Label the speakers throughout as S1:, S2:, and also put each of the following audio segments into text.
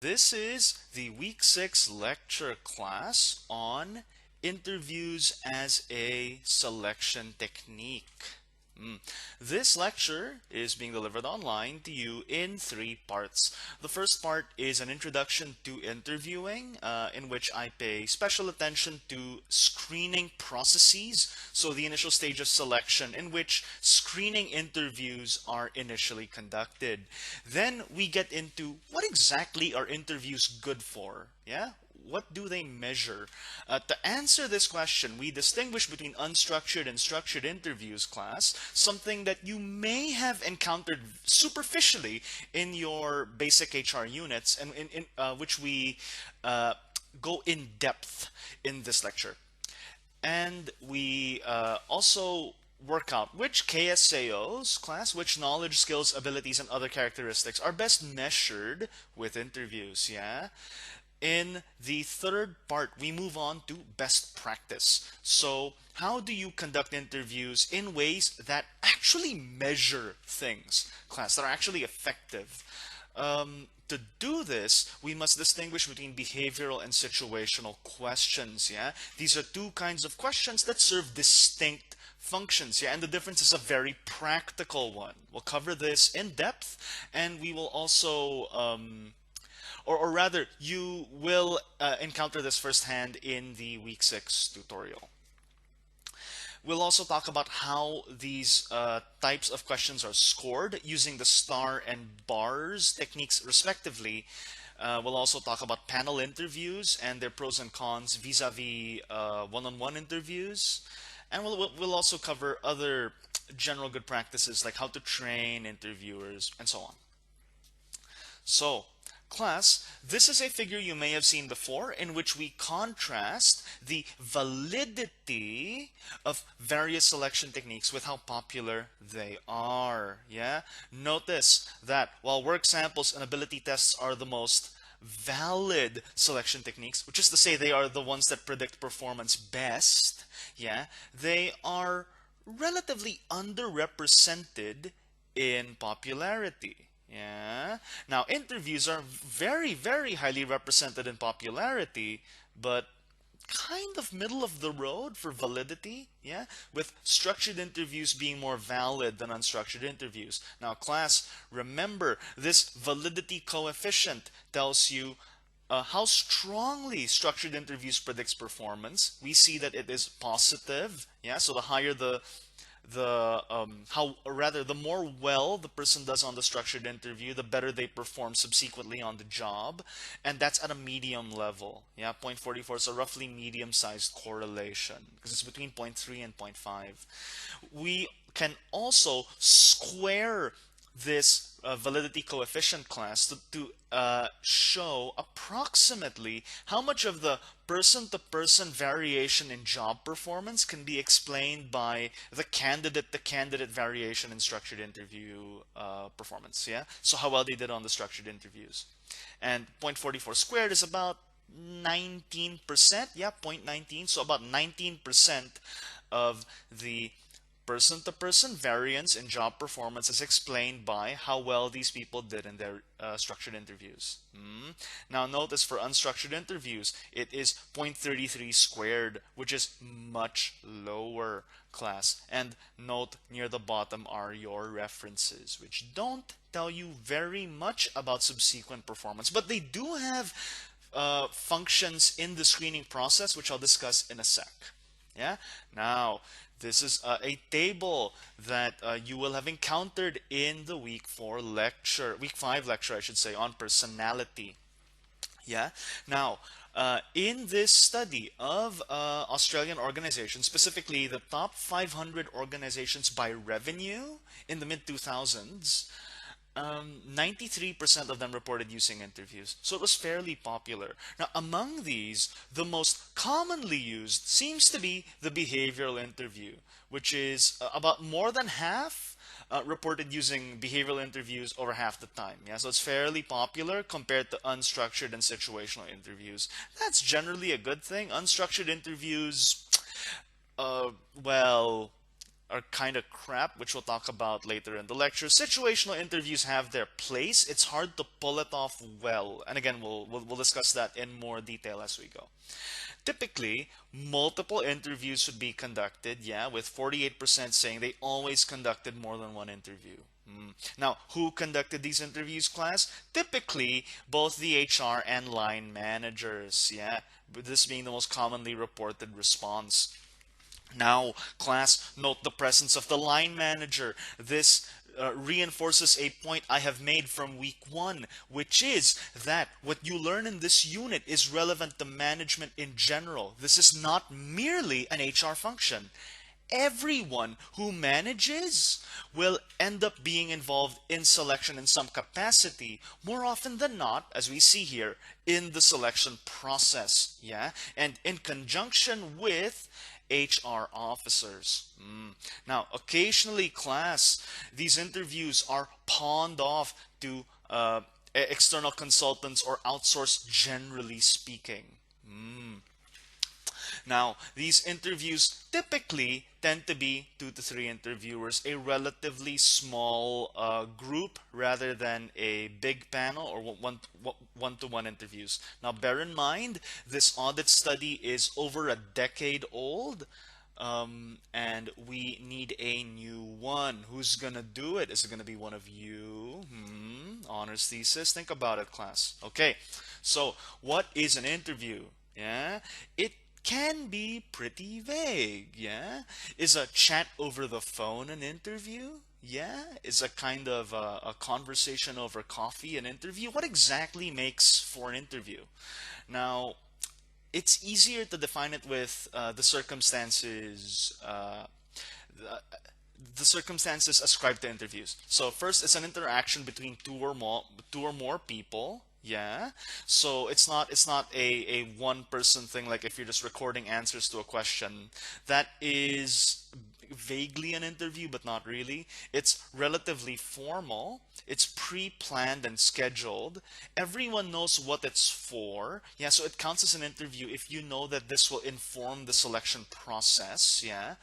S1: This is the Week 6 lecture class on interviews as a selection technique. This lecture is being delivered online to you in three parts. The first part is an introduction to interviewing, in which I pay special attention to screening processes, so the initial stage of selection in which screening interviews are initially conducted. Then we get into what exactly are interviews good for? Yeah? What do they measure? To answer this question, we distinguish between unstructured and structured interviews class, something that you may have encountered superficially in your basic HR units, and which we go in depth in this lecture. And we also work out which KSAOs class, which knowledge, skills, abilities, and other characteristics are best measured with interviews. Yeah. In the third part, we move on to best practice. So, how do you conduct interviews in ways that actually measure things, class, that are actually effective? To do this, we must distinguish between behavioral and situational questions. Yeah, these are two kinds of questions that serve distinct functions. Yeah, and the difference is a very practical one. We'll cover this in depth, and we will also or rather, you will encounter this firsthand in the week 6 tutorial. We'll also talk about how these types of questions are scored using the star and bars techniques respectively. We'll also talk about panel interviews and their pros and cons vis-a-vis one-on-one interviews. And we'll also cover other general good practices like how to train interviewers and so on. So, class, this is a figure you may have seen before in which we contrast the validity of various selection techniques with how popular they are. Yeah? Notice that while work samples and ability tests are the most valid selection techniques, which is to say they are the ones that predict performance best, yeah, they are relatively underrepresented in popularity. Yeah. Now, interviews are very, very highly represented in popularity, but kind of middle of the road for validity. Yeah. With structured interviews being more valid than unstructured interviews. Now, class, remember this validity coefficient tells you how strongly structured interviews predicts performance. We see that it is positive. Yeah. So the higher the more well the person does on the structured interview, the better they perform subsequently on the job, and that's at a medium level. Yeah, 0.44 is a roughly medium-sized correlation because it's between zero point 0.3 and zero point 0.5. We can also square this validity coefficient class to show approximately how much of the person-to-person variation in job performance can be explained by the candidate-to-candidate variation in structured interview performance. Yeah, so how well they did on the structured interviews. And 0.44 squared is about 19%. Yeah, 0.19. So about 19% of the person-to-person variance in job performance is explained by how well these people did in their structured interviews. Now notice for unstructured interviews, it is 0.33 squared, which is much lower, class. And note near the bottom are your references, which don't tell you very much about subsequent performance, but they do have functions in the screening process, which I'll discuss in a sec. Yeah. Now, this is a table that you will have encountered in the week 5 lecture, I should say, on personality. Yeah. Now, in this study of Australian organizations, specifically the top 500 organizations by revenue in the mid 2000s, 93% of them reported using interviews. So it was fairly popular. Now, among these, the most commonly used seems to be the behavioral interview, which is about more than half reported using behavioral interviews over half the time. Yeah, so it's fairly popular compared to unstructured and situational interviews. That's generally a good thing. Unstructured interviews, well, are kind of crap, which we'll talk about later in the lecture. Situational interviews have their place. It's hard to pull it off well. And again, we'll discuss that in more detail as we go. Typically, multiple interviews should be conducted, yeah, with 48% saying they always conducted more than one interview. Now, who conducted these interviews, class? Typically, both the HR and line managers, yeah, this being the most commonly reported response. Now, class, note the presence of the line manager. This reinforces a point I have made from week 1, which is that what you learn in this unit is relevant to management in general. This is not merely an HR function. Everyone who manages will end up being involved in selection in some capacity, more often than not, as we see here, in the selection process, yeah, and in conjunction with HR officers. Now, occasionally, class, these interviews are pawned off to external consultants or outsourced, generally speaking. Now, these interviews typically tend to be 2 to 3 interviewers, a relatively small group rather than a big panel or one-to-one interviews. Now, bear in mind, this audit study is over a decade old. And we need a new one. Who's gonna do it? Is it gonna be one of you? Honors thesis. Think about it, class. Okay, so what is an interview? Yeah, it can be pretty vague. Yeah, is a chat over the phone an interview? Yeah, is a kind of a conversation over coffee an interview? What exactly makes for an interview? Now, it's easier to define it with the circumstances the circumstances ascribed to interviews. So first, it's an interaction between two or more people. Yeah. So it's not a one person thing, like if you're just recording answers to a question. That is vaguely an interview, but not really. It's relatively formal. It's pre-planned and scheduled. Everyone knows what it's for. Yeah, so it counts as an interview if you know that this will inform the selection process. Yeah,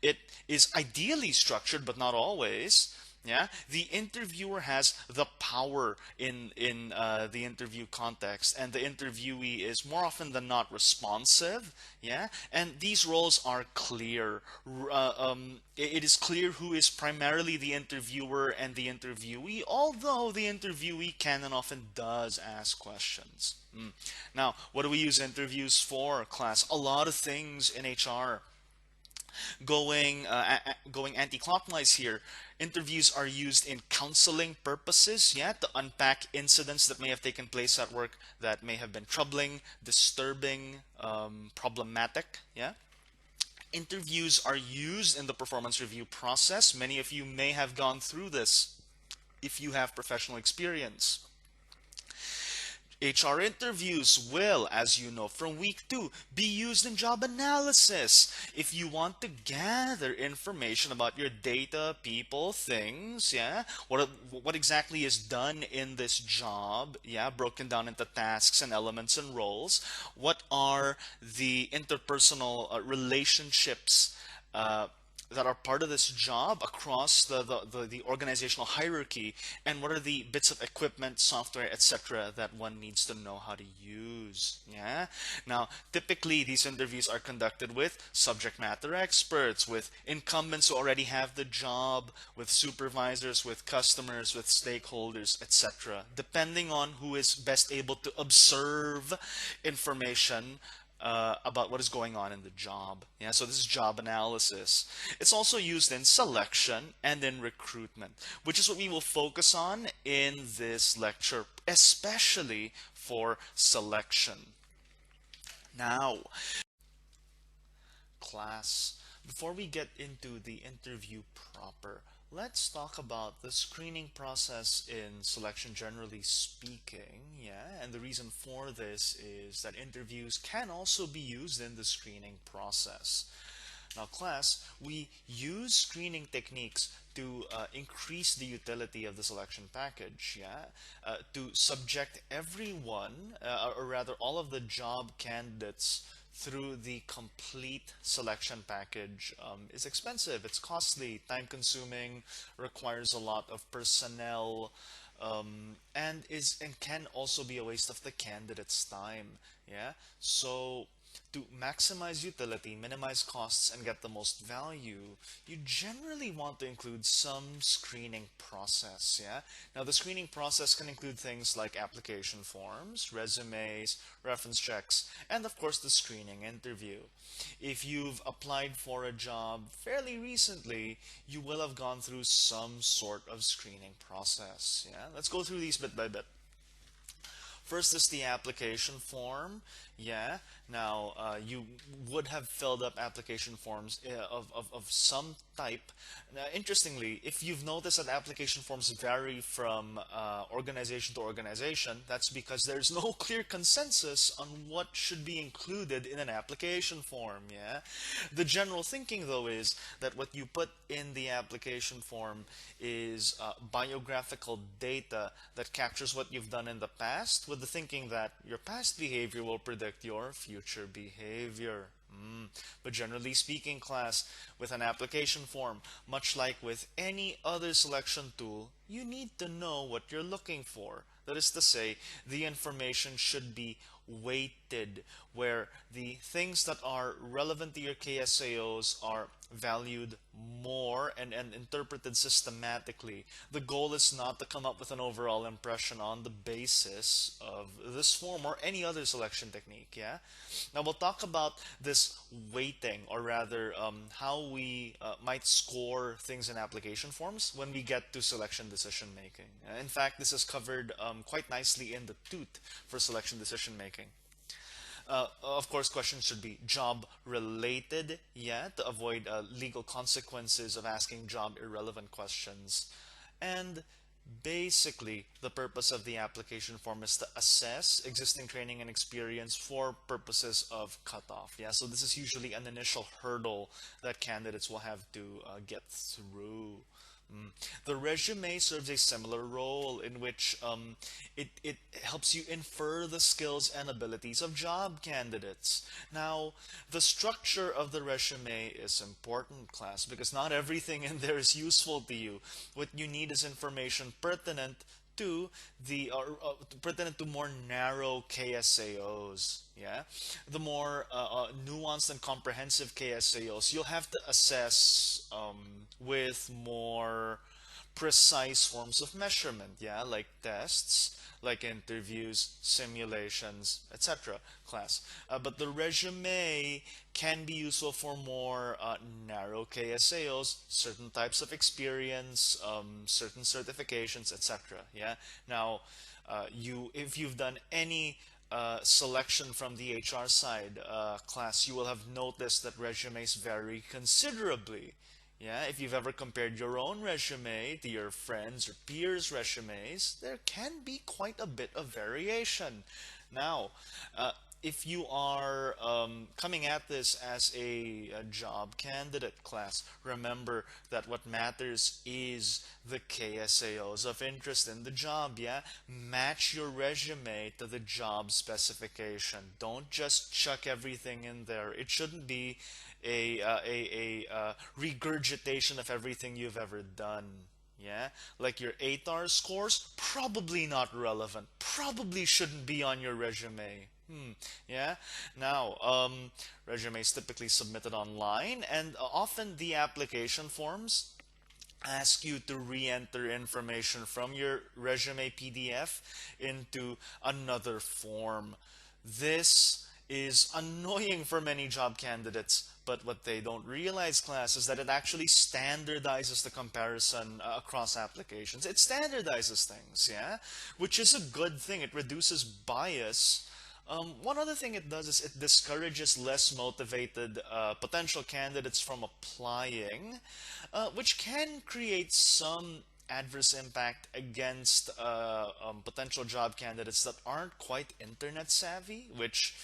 S1: it is ideally structured, but not always. Yeah, the interviewer has the power in the interview context, and the interviewee is more often than not responsive. Yeah, and these roles are clear. It is clear who is primarily the interviewer and the interviewee, although the interviewee can and often does ask questions. Now, what do we use interviews for, class? A lot of things in HR. Going anti-clockwise here, interviews are used in counseling purposes, yeah, to unpack incidents that may have taken place at work that may have been troubling, disturbing, problematic, yeah. Interviews are used in the performance review process. Many of you may have gone through this if you have professional experience. HR interviews will, as you know from week 2, be used in job analysis. If you want to gather information about your data, people, things, yeah, what exactly is done in this job, yeah, broken down into tasks and elements and roles. What are the interpersonal relationships that are part of this job across the organizational hierarchy, and what are the bits of equipment, software, etc. that one needs to know how to use. Yeah. Now, typically these interviews are conducted with subject matter experts, with incumbents who already have the job, with supervisors, with customers, with stakeholders, etc. Depending on who is best able to observe information about what is going on in the job. Yeah, so this is job analysis. It's also used in selection and in recruitment, which is what we will focus on in this lecture, especially for selection. Now, class, before we get into the interview proper, let's talk about the screening process in selection, generally speaking. Yeah, and the reason for this is that interviews can also be used in the screening process. Now, class, we use screening techniques to increase the utility of the selection package, yeah, to subject everyone, or rather all of the job candidates, through the complete selection package is expensive. It's costly, time consuming, requires a lot of personnel, and can also be a waste of the candidate's time. Yeah. So to maximize utility, minimize costs, and get the most value, you generally want to include some screening process. Yeah. Now, the screening process can include things like application forms, resumes, reference checks, and of course, the screening interview. If you've applied for a job fairly recently, you will have gone through some sort of screening process. Yeah. Let's go through these bit by bit. First is the application form. Yeah. Now, you would have filled up application forms of some type. Now, interestingly, if you've noticed that application forms vary from organization to organization, that's because there's no clear consensus on what should be included in an application form. Yeah. The general thinking, though, is that what you put in the application form is biographical data that captures what you've done in the past, with the thinking that your past behavior will predict your future behavior. But generally speaking, class, with an application form, much like with any other selection tool, you need to know what you're looking for. That is to say, the information should be weighted, where the things that are relevant to your KSAOs are valued more and interpreted systematically. The goal is not to come up with an overall impression on the basis of this form or any other selection technique. Yeah. Now we'll talk about this weighting, or rather how we might score things in application forms when we get to selection decision making. In fact, this is covered quite nicely in the TOOT for selection decision making. Of course, questions should be job related, yeah, to avoid legal consequences of asking job irrelevant questions. And basically, the purpose of the application form is to assess existing training and experience for purposes of cutoff. Yeah, so this is usually an initial hurdle that candidates will have to get through. The resume serves a similar role in which it helps you infer the skills and abilities of job candidates. Now, the structure of the resume is important, class, because not everything in there is useful to you. What you need is information pertinent to more narrow KSAOs. Yeah, the more nuanced and comprehensive KSAOs you'll have to assess with more precise forms of measurement. Yeah, like tests, like interviews, simulations, etc. Class. But the resume can be useful for more narrow KSAOs, certain types of experience, certain certifications, etc. Yeah. Now, if you've done any selection from the HR side, class, you will have noticed that resumes vary considerably. Yeah, if you've ever compared your own resume to your friends' or peers' resumes, there can be quite a bit of variation. Now, if you are coming at this as a job candidate, class, remember that what matters is the KSAOs of interest in the job. Yeah, match your resume to the job specification. Don't just chuck everything in there. It shouldn't be a regurgitation of everything you've ever done. Yeah, like your ATAR scores, probably not relevant, probably shouldn't be on your resume. Yeah. Now, resumes typically submitted online, and often the application forms ask you to re-enter information from your resume PDF into another form. This is annoying for many job candidates, but what they don't realize, class, is that it actually standardizes the comparison across applications. It standardizes things, yeah, which is a good thing. It reduces bias. One other thing it does is it discourages less motivated potential candidates from applying, which can create some adverse impact against potential job candidates that aren't quite internet savvy, which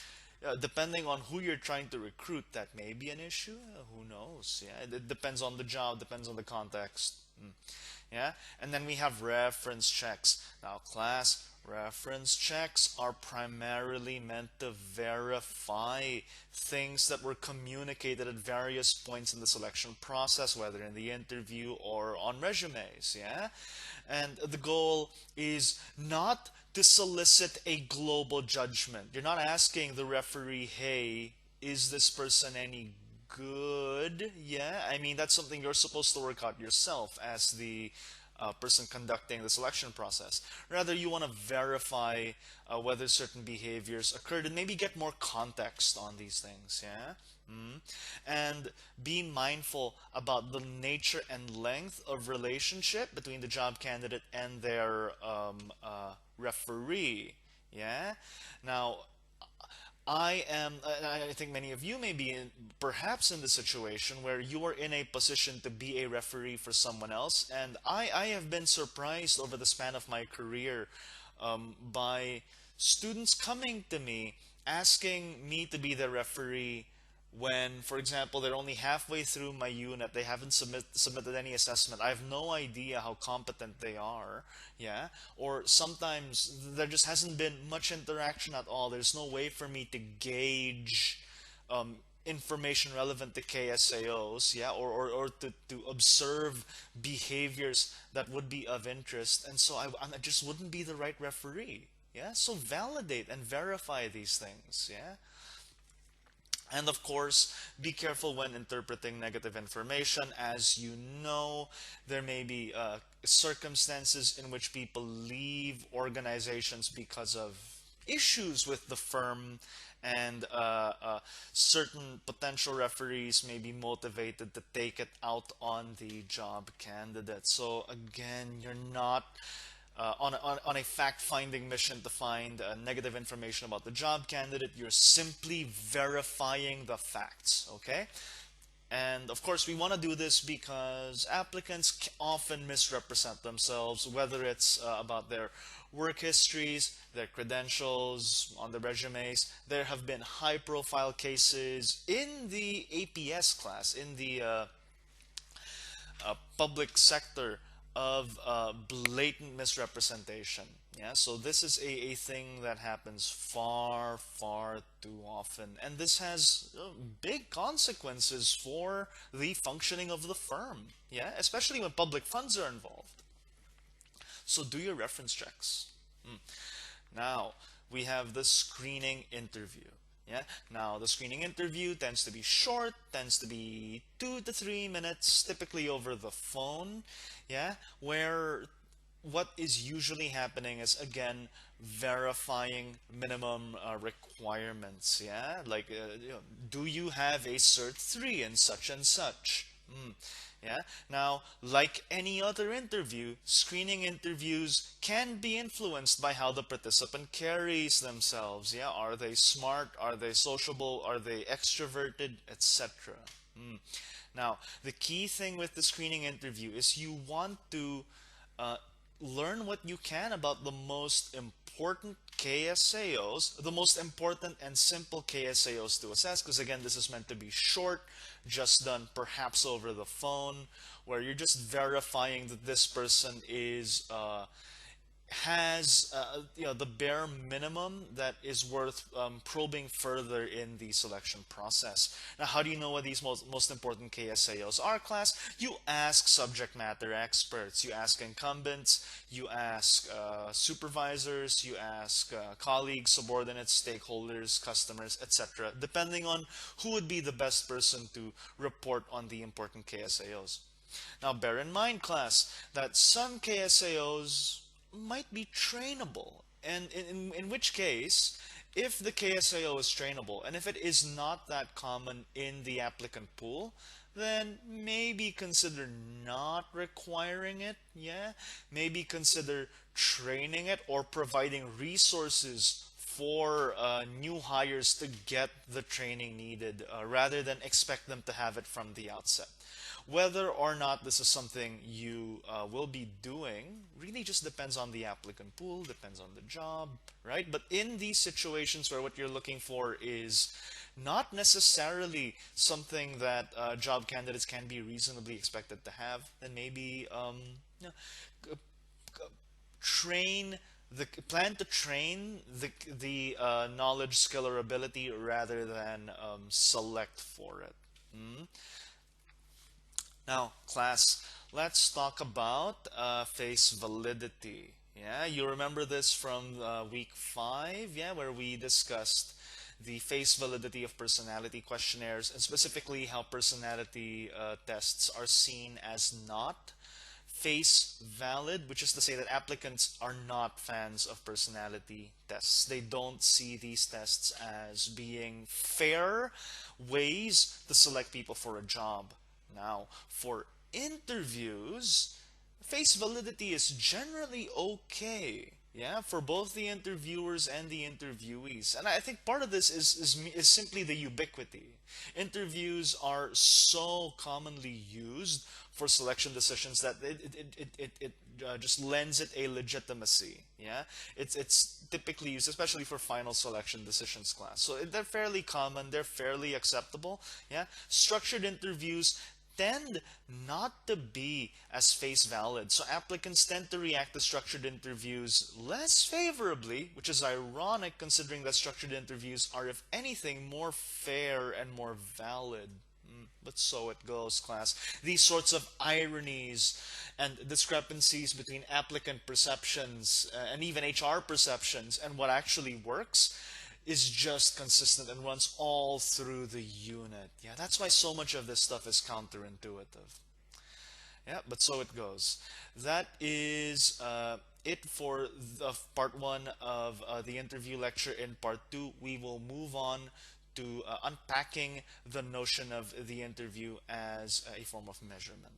S1: depending on who you're trying to recruit, that may be an issue. Who knows? Yeah, it depends on the job, depends on the context. Yeah, and then we have reference checks. Now, class, reference checks are primarily meant to verify things that were communicated at various points in the selection process, whether in the interview or on resumes. Yeah, and the goal is not to solicit a global judgment. You're not asking the referee, hey, is this person any good? Yeah, I mean, that's something you're supposed to work out yourself as the person conducting the selection process. Rather, you want to verify whether certain behaviors occurred and maybe get more context on these things. Yeah. And be mindful about the nature and length of relationship between the job candidate and their referee. Yeah. Now, I think many of you may be perhaps in the situation where you are in a position to be a referee for someone else. And I have been surprised over the span of my career by students coming to me asking me to be the referee when, for example, they're only halfway through my unit, they haven't submitted any assessment. I have no idea how competent they are, yeah? Or sometimes there just hasn't been much interaction at all. There's no way for me to gauge information relevant to KSAOs, yeah? Or to observe behaviors that would be of interest. And so I just wouldn't be the right referee, yeah? So validate and verify these things, yeah? And of course, be careful when interpreting negative information. As you know, there may be circumstances in which people leave organizations because of issues with the firm, and certain potential referees may be motivated to take it out on the job candidate. So again, you're not on a fact-finding mission to find negative information about the job candidate. You're simply verifying the facts, okay? And of course, we want to do this because applicants often misrepresent themselves, whether it's about their work histories, their credentials, on the resumes. There have been high-profile cases in the APS class, in the public sector, of blatant misrepresentation. Yeah, so this is a thing that happens far, far too often. And this has big consequences for the functioning of the firm. Yeah, especially when public funds are involved. So do your reference checks. Now, we have the screening interview. Yeah. Now, the screening interview tends to be short, tends to be 2 to 3 minutes, typically over the phone. Yeah. Where what is usually happening is, again, verifying minimum requirements. Yeah. Like, do you have a Cert 3 in such and such? Yeah. Now, like any other interview, screening interviews can be influenced by how the participant carries themselves. Yeah. Are they smart? Are they sociable? Are they extroverted? Etc. Now, the key thing with the screening interview is you want to learn what you can about the most important KSAOs, the most important and simple KSAOs to assess, because again, this is meant to be short, just done perhaps over the phone, where you're just verifying that this person is has the bare minimum that is worth probing further in the selection process. Now, how do you know what these most important KSAOs are, class? You ask subject matter experts, you ask incumbents, you ask supervisors, you ask colleagues, subordinates, stakeholders, customers, etc., depending on who would be the best person to report on the important KSAOs. Now, bear in mind, class, that some KSAOs might be trainable, and in which case, if the KSAO is trainable and if it is not that common in the applicant pool, then maybe consider not requiring it. Yeah, maybe consider training it or providing resources for new hires to get the training needed rather than expect them to have it from the outset. Whether or not this is something you will be doing really just depends on the applicant pool, depends on the job, right? But in these situations where what you're looking for is not necessarily something that job candidates can be reasonably expected to have, then maybe you know, train plan to train the knowledge, skill, or ability rather than select for it. Now, class, let's talk about face validity. Yeah, you remember this from week 5, yeah, where we discussed the face validity of personality questionnaires and specifically how personality tests are seen as not face valid, which is to say that applicants are not fans of personality tests. They don't see these tests as being fair ways to select people for a job. Now, for interviews, face validity is generally okay. Yeah, for both the interviewers and the interviewees. And I think part of this is simply the ubiquity. Interviews are so commonly used for selection decisions that it just lends it a legitimacy. Yeah, it's typically used, especially for final selection decisions class. So they're fairly common, they're fairly acceptable. Yeah, structured interviews tend not to be as face valid. So applicants tend to react to structured interviews less favorably, which is ironic considering that structured interviews are, if anything, more fair and more valid. But so it goes, class. These sorts of ironies and discrepancies between applicant perceptions and even HR perceptions and what actually works is just consistent and runs all through the unit. Yeah, that's why so much of this stuff is counterintuitive. Yeah, but so it goes. That is it for the part 1 of the interview lecture. In part 2, we will move on to unpacking the notion of the interview as a form of measurement.